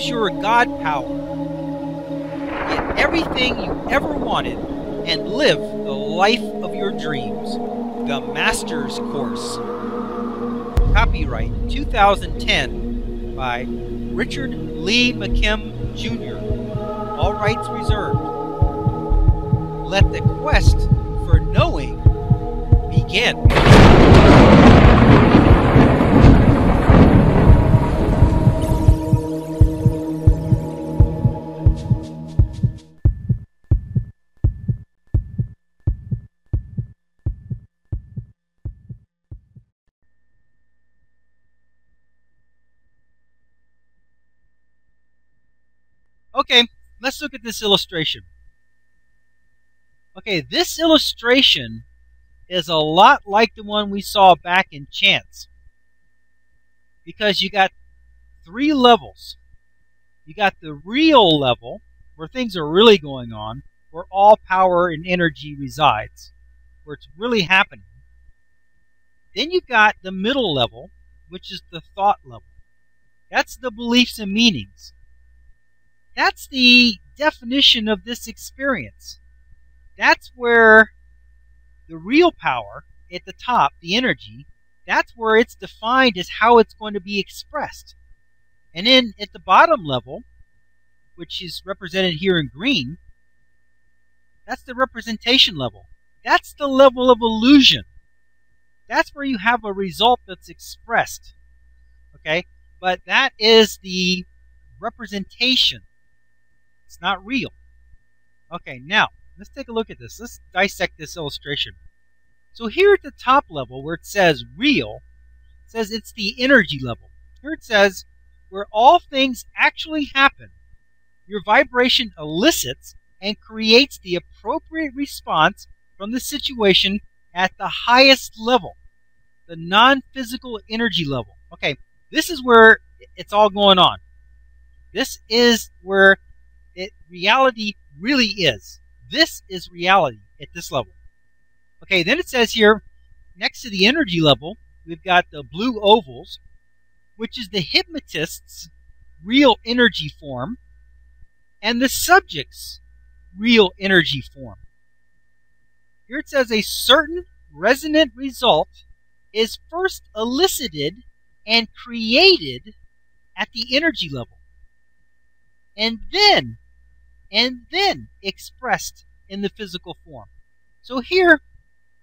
your God power. Get everything you ever wanted and live the life of your dreams. The Master's Course. Copyright 2010 by Richard Lee McKim Jr. All rights reserved. Let the quest for knowing begin. Okay, let's look at this illustration. Okay, this illustration is a lot like the one we saw back in Chance, because you got three levels. You got the real level, where things are really going on, where all power and energy resides, where it's really happening. Then you've got the middle level, which is the thought level. That's the beliefs and meanings. That's the definition of this experience. That's where the real power at the top, the energy, that's where it's defined as how it's going to be expressed. And then at the bottom level, which is represented here in green, that's the representation level. That's the level of illusion. That's where you have a result that's expressed. Okay? But that is the representation. It's not real. Okay, now, let's take a look at this. Let's dissect this illustration. So here at the top level, where it says real, it says it's the energy level. Here it says, where all things actually happen, your vibration elicits and creates the appropriate response from the situation at the highest level, the non-physical energy level. Okay, this is where it's all going on. This is where reality really is. This is reality at this level. Okay, then it says here, next to the energy level, we've got the blue ovals, which is the hypnotist's real energy form, and the subject's real energy form. Here it says a certain resonant result is first elicited and created at the energy level, and then expressed in the physical form. So here,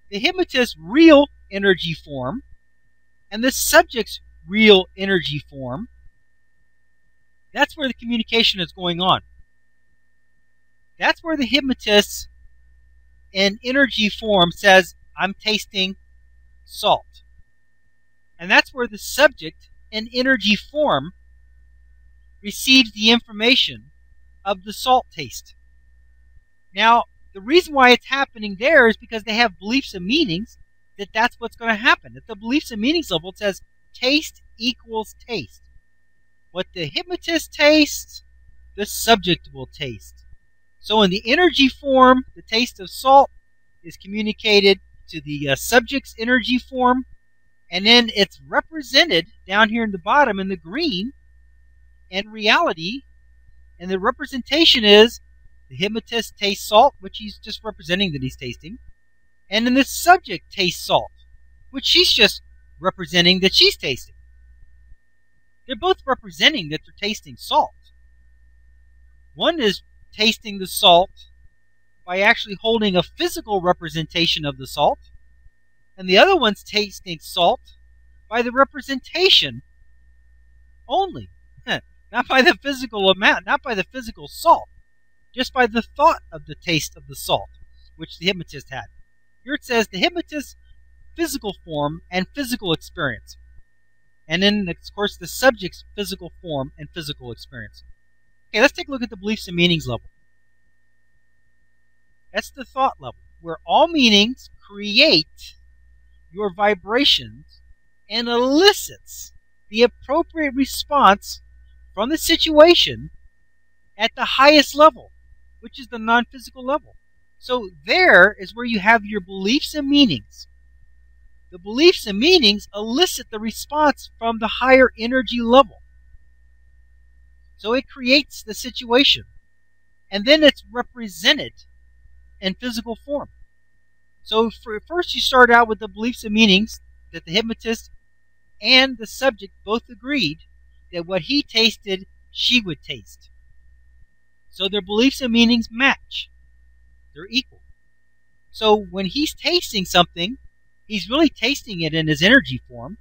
the hypnotist's real energy form and the subject's real energy form, that's where the communication is going on. That's where the hypnotist in energy form says, I'm tasting salt. And that's where the subject in energy form receives the information of the salt taste. Now, the reason why it's happening there is because they have beliefs and meanings that that's what's going to happen. At the beliefs and meanings level, it says taste equals taste. What the hypnotist tastes, the subject will taste. So in the energy form, the taste of salt is communicated to the subject's energy form, and then it's represented down here in the bottom in the green in reality. And the representation is the hypnotist tastes salt, which he's just representing that he's tasting. And then the subject tastes salt, which she's just representing that she's tasting. They're both representing that they're tasting salt. One is tasting the salt by actually holding a physical representation of the salt, and the other one's tasting salt by the representation only. Not by the physical amount, not by the physical salt, just by the thought of the taste of the salt, which the hypnotist had. Here it says the hypnotist's physical form and physical experience. And then, of course, the subject's physical form and physical experience. Okay, let's take a look at the beliefs and meanings level. That's the thought level, where all meanings create your vibrations and elicits the appropriate response from the situation at the highest level, which is the non-physical level. So there is where you have your beliefs and meanings. The beliefs and meanings elicit the response from the higher energy level. So it creates the situation. And then it's represented in physical form. So first you start out with the beliefs and meanings that the hypnotist and the subject both agreed that what he tasted, she would taste. So their beliefs and meanings match. They're equal. So when he's tasting something, he's really tasting it in his energy form.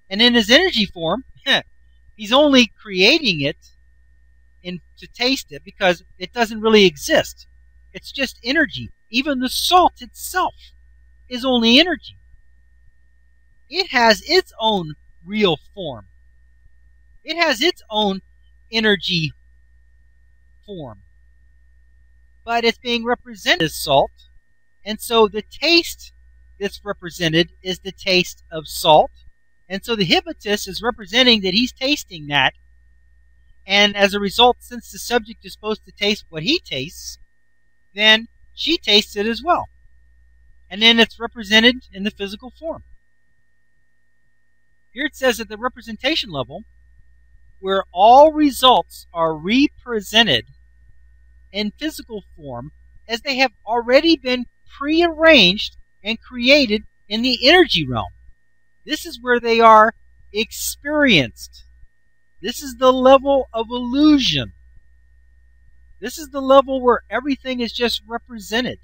And in his energy form, he's only creating it to taste it because it doesn't really exist. It's just energy. Even the salt itself is only energy. It has its own real form. It has its own energy form. But it's being represented as salt. And so the taste that's represented is the taste of salt. And so the hypnotist is representing that he's tasting that. And as a result, since the subject is supposed to taste what he tastes, then she tastes it as well. And then it's represented in the physical form. Here it says at the representation level, where all results are represented in physical form as they have already been prearranged and created in the energy realm. This is where they are experienced. This is the level of illusion. This is the level where everything is just represented.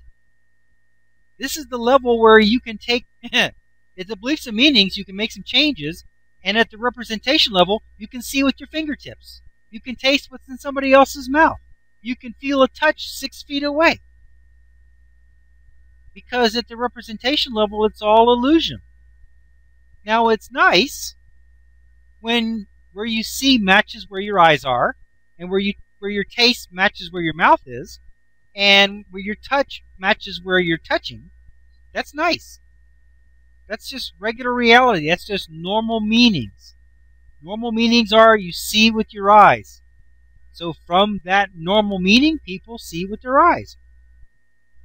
This is the level where you can take, at the beliefs and meanings, you can make some changes, and at the representation level, you can see with your fingertips. You can taste what's in somebody else's mouth. You can feel a touch 6 feet away. Because at the representation level, it's all illusion. Now, it's nice when where you see matches where your eyes are, and where your taste matches where your mouth is, and where your touch matches where you're touching. That's nice. That's just regular reality. That's just normal meanings. Normal meanings are you see with your eyes. So from that normal meaning, people see with their eyes.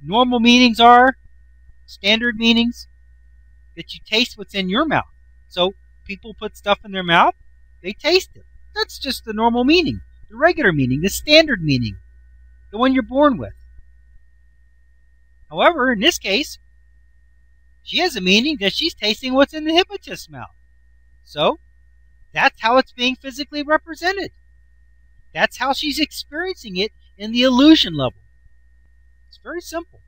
Normal meanings are standard meanings that you taste what's in your mouth. So people put stuff in their mouth, they taste it. That's just the normal meaning, the regular meaning, the standard meaning, the one you're born with. However, in this case, she has a meaning that she's tasting what's in the hypnotist's mouth. So that's how it's being physically represented. That's how she's experiencing it in the illusion level. It's very simple.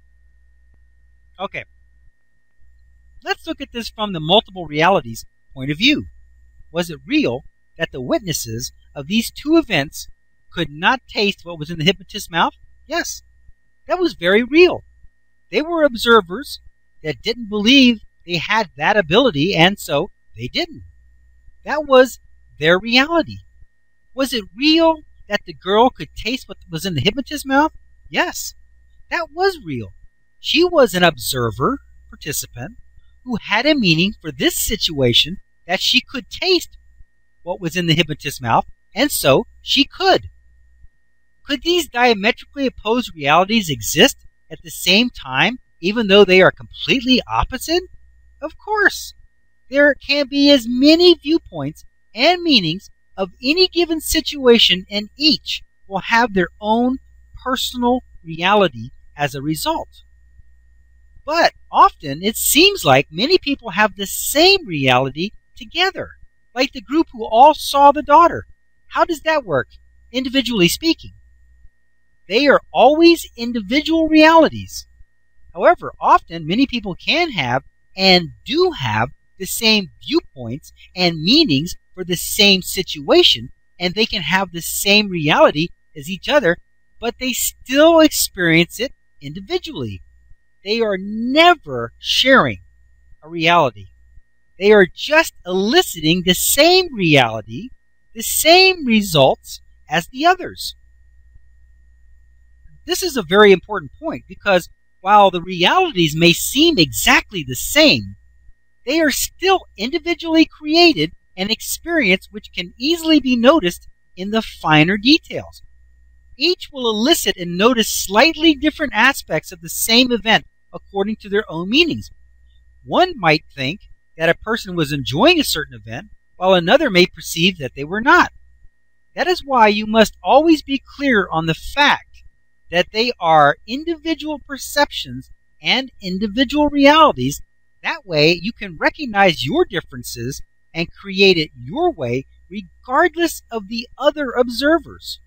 Okay. Let's look at this from the multiple realities point of view. Was it real that the witnesses of these two events could not taste what was in the hypnotist's mouth? Yes. That was very real. They were observers that didn't believe they had that ability, and so they didn't. That was their reality. Was it real that the girl could taste what was in the hypnotist's mouth? Yes, that was real. She was an observer, participant, who had a meaning for this situation that she could taste what was in the hypnotist's mouth, and so she could. Could these diametrically opposed realities exist at the same time, even though they are completely opposite? Of course. There can be as many viewpoints and meanings of any given situation, and each will have their own personal reality as a result. But often it seems like many people have the same reality together, like the group who all saw the daughter. How does that work, individually speaking? They are always individual realities. However, often many people can have and do have the same viewpoints and meanings for the same situation, and they can have the same reality as each other, but they still experience it individually. They are never sharing a reality. They are just eliciting the same reality, the same results as the others. This is a very important point because while the realities may seem exactly the same, they are still individually created and experienced, which can easily be noticed in the finer details. Each will elicit and notice slightly different aspects of the same event according to their own meanings. One might think that a person was enjoying a certain event, while another may perceive that they were not. That is why you must always be clear on the fact that they are individual perceptions and individual realities. That way you can recognize your differences and create it your way regardless of the other observers.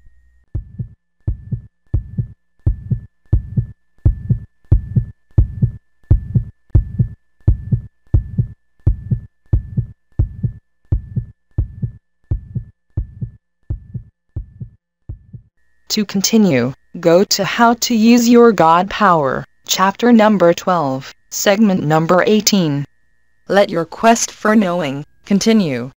To continue, go to How to Use Your God Power, chapter number 12, segment number 18. Let your quest for knowing continue.